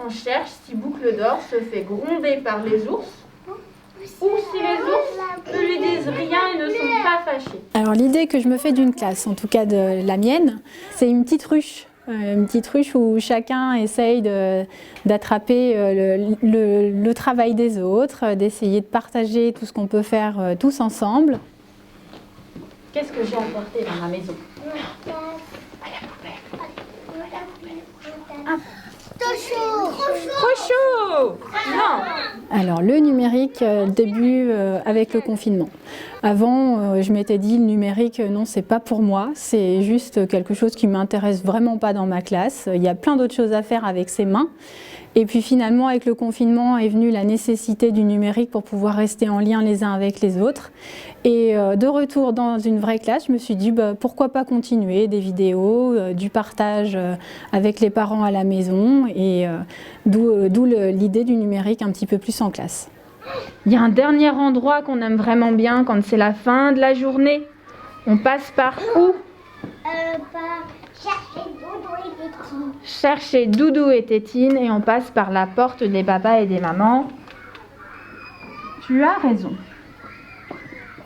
enfants cherchent si Boucle d'Or se fait gronder par les ours ou si les ours ne lui disent rien et ne sont pas fâchés. Alors l'idée que je me fais d'une classe, en tout cas de la mienne, c'est une petite ruche. Une petite ruche où chacun essaye d'attraper le travail des autres, d'essayer de partager tout ce qu'on peut faire tous ensemble. Qu'est-ce que j'ai emporté dans ma maison? Trop chaud! Non! Alors le numérique, début avec le confinement. Avant, je m'étais dit le numérique, non, c'est pas pour moi, c'est juste quelque chose qui m'intéresse vraiment pas dans ma classe. Il y a plein d'autres choses à faire avec ses mains. Et puis finalement, avec le confinement est venue la nécessité du numérique pour pouvoir rester en lien les uns avec les autres. Et de retour dans une vraie classe, je me suis dit pourquoi pas continuer des vidéos, du partage avec les parents à la maison, et d'où l'idée du numérique un petit peu plus en classe. Il y a un dernier endroit qu'on aime vraiment bien quand c'est la fin de la journée. On passe par où? Chercher Doudou et Tétine, et on passe par la porte des papas et des mamans. Tu as raison.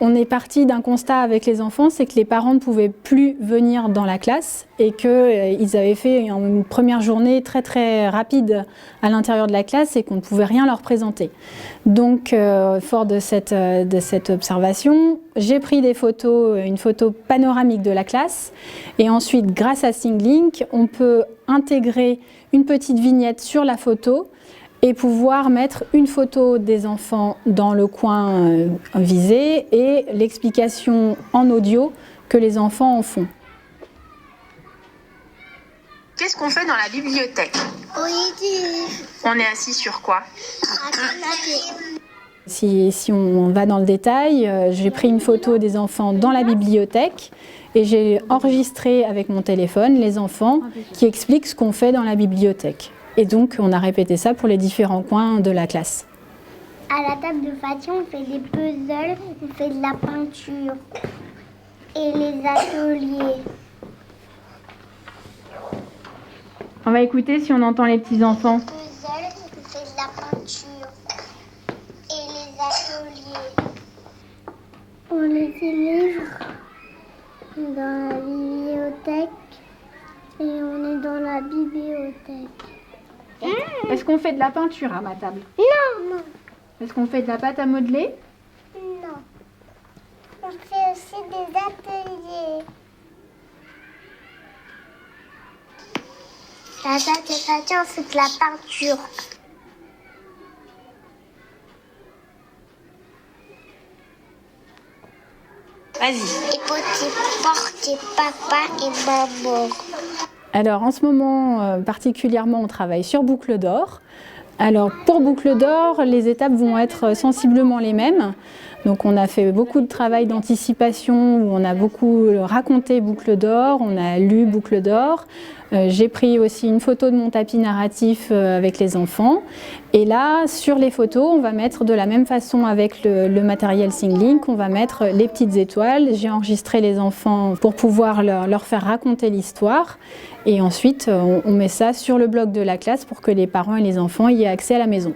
On est parti d'un constat avec les enfants, c'est que les parents ne pouvaient plus venir dans la classe et qu'ils avaient fait une première journée très très rapide à l'intérieur de la classe et qu'on ne pouvait rien leur présenter. Donc, fort de cette observation, j'ai pris des photos, une photo panoramique de la classe, et ensuite, grâce à ThingLink, on peut intégrer une petite vignette sur la photo et pouvoir mettre une photo des enfants dans le coin visé et l'explication en audio que les enfants en font. Qu'est-ce qu'on fait dans la bibliothèque? On est assis sur quoi? Si on va dans le détail, j'ai pris une photo des enfants dans la bibliothèque et j'ai enregistré avec mon téléphone les enfants qui expliquent ce qu'on fait dans la bibliothèque. Et donc, on a répété ça pour les différents coins de la classe. À la table de Fatih, on fait des puzzles, on fait de la peinture et les ateliers. On va écouter si on entend les petits enfants. Puzzles, on fait de la peinture et les ateliers. On lit des livres dans la bibliothèque et on est dans la bibliothèque. Est-ce qu'on fait de la peinture à ma table? Non. Est-ce qu'on fait de la pâte à modeler? Non. On fait aussi des ateliers. La table de Fatih, on fait de la peinture. Vas-y. Et petit porter papa et maman. Alors en ce moment particulièrement, on travaille sur Boucle d'Or. Alors pour Boucle d'Or, les étapes vont être sensiblement les mêmes. Donc on a fait beaucoup de travail d'anticipation où on a beaucoup raconté Boucle d'Or, on a lu Boucle d'Or. J'ai pris aussi une photo de mon tapis narratif avec les enfants. Et là, sur les photos, on va mettre de la même façon avec le matériel ThingLink, on va mettre les petites étoiles. J'ai enregistré les enfants pour pouvoir leur faire raconter l'histoire. Et ensuite, on met ça sur le blog de la classe pour que les parents et les enfants y aient accès à la maison.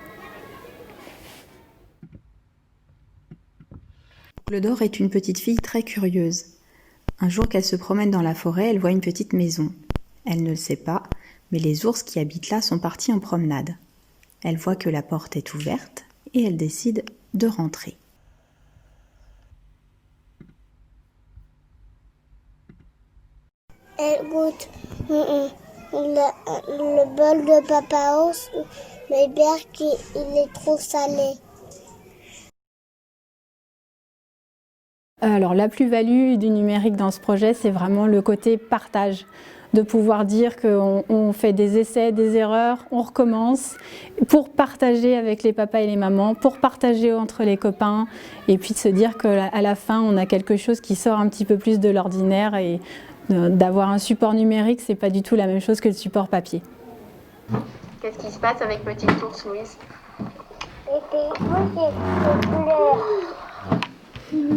Boucle d'Or est une petite fille très curieuse. Un jour qu'elle se promène dans la forêt, elle voit une petite maison. Elle ne le sait pas, mais les ours qui habitent là sont partis en promenade. Elle voit que la porte est ouverte et elle décide de rentrer. Elle goûte le bol de Papa Ours, mais bien qu'il est trop salé. Alors la plus-value du numérique dans ce projet, c'est vraiment le côté partage. De pouvoir dire qu'on fait des essais, des erreurs, on recommence pour partager avec les papas et les mamans, pour partager entre les copains, et puis de se dire qu'à la fin, on a quelque chose qui sort un petit peu plus de l'ordinaire, et d'avoir un support numérique, c'est pas du tout la même chose que le support papier. Qu'est-ce qui se passe avec Petite Ours, Louise?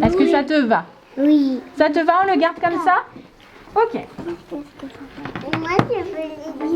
Est-ce que ça te va? Oui. Ça te va, on le garde comme ça? Ok. Moi, je veux les